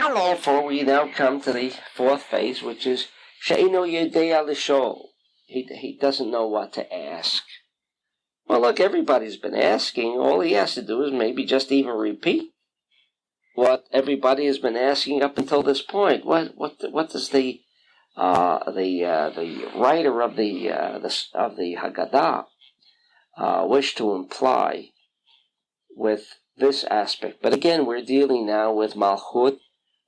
And therefore, we now come to the fourth phase, which is She'ino Yedea L'Shol. He doesn't know what to ask. Well, look, everybody's been asking. All he has to do is maybe just even repeat what everybody has been asking up until this point. What does the writer of the Haggadah wish to imply with this aspect? But again, we're dealing now with Malchut,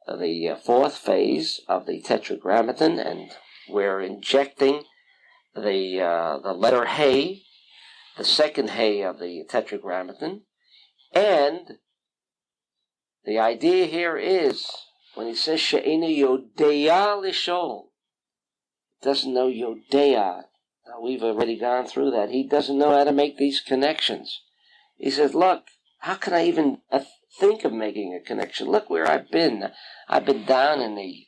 the fourth phase of the Tetragrammaton, and we're injecting the letter Hey, the second Hey of the Tetragrammaton, and the idea here is, when he says She'ena Yodea L'Shol, doesn't know Yodea. We've already gone through that. He doesn't know how to make these connections. He says, look, how can I even think of making a connection? Look where I've been. I've been down in a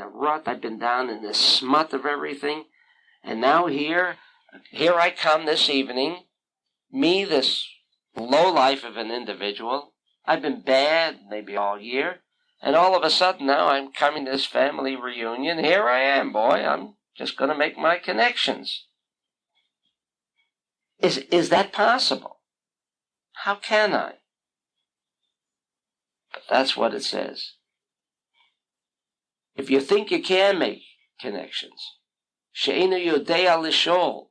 rut. I've been down in the smut of everything. And now here I come this evening, me, this low life of an individual. I've been bad maybe all year, and all of a sudden now I'm coming to this family reunion. Here I am, boy. I'm just going to make my connections. Is that possible? How can I? But that's what it says. If you think you can make connections, She'enu Yodea L'Shol,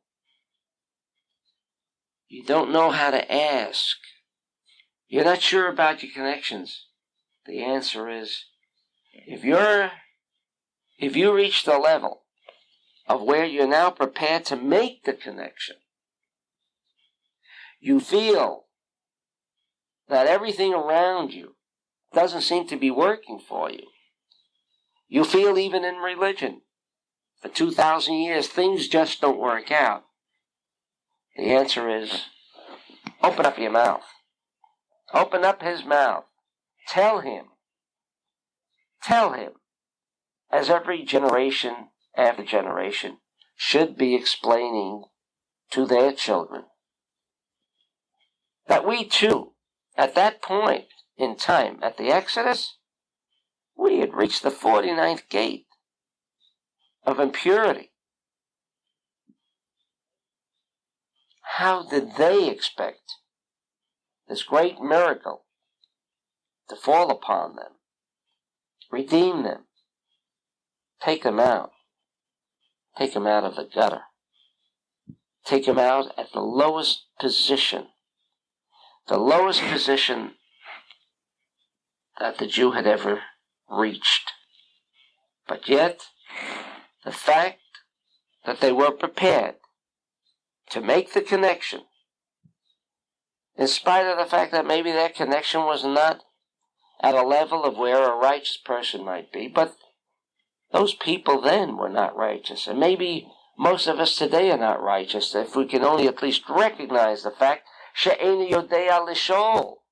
you don't know how to ask. You're not sure about your connections. The answer is, if you reach the level of where you're now prepared to make the connection, you feel that everything around you doesn't seem to be working for you. You feel even in religion, for 2,000 years, things just don't work out. The answer is, open up your mouth. Open up his mouth. Tell him, as every generation after generation should be explaining to their children, that we too, at that point in time, at the Exodus, we had reached the 49th gate of impurity. How did they expect this great miracle to fall upon them, redeem them, take them out of the gutter, take them out at the lowest position that the Jew had ever reached? But yet, the fact that they were prepared to make the connection, in spite of the fact that maybe that connection was not at a level of where a righteous person might be, but those people then were not righteous. And maybe most of us today are not righteous, if we can only at least recognize the fact, She'enu Yodea L'Shol.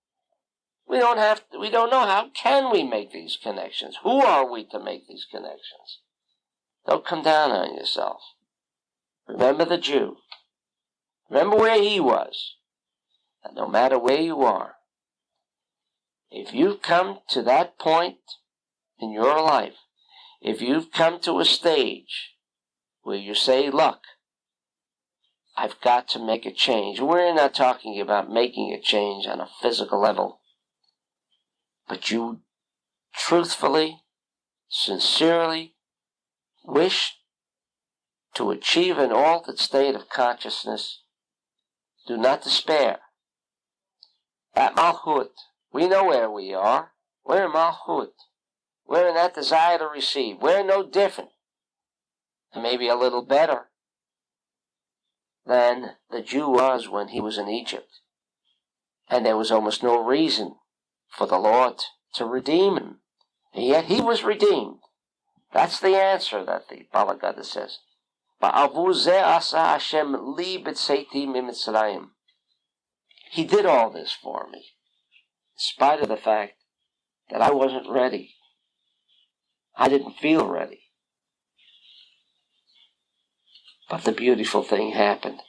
We don't know how can we make these connections. Who are we to make these connections? Don't come down on yourself. Remember the Jew. Remember where he was. And no matter where you are, if you've come to that point in your life, if you've come to a stage where you say, look, I've got to make a change. We're not talking about making a change on a physical level, but you truthfully, sincerely wish to achieve an altered state of consciousness, do not despair. At Malchut, we know where we are. We're in Malchut. We're in that desire to receive. We're no different, and maybe a little better, than the Jew was when he was in Egypt. And there was almost no reason for the Lord to redeem him. And yet he was redeemed. That's the answer that the Bala Gada says. He did all this for me, in spite of the fact that I wasn't ready. I didn't feel ready. But the beautiful thing happened.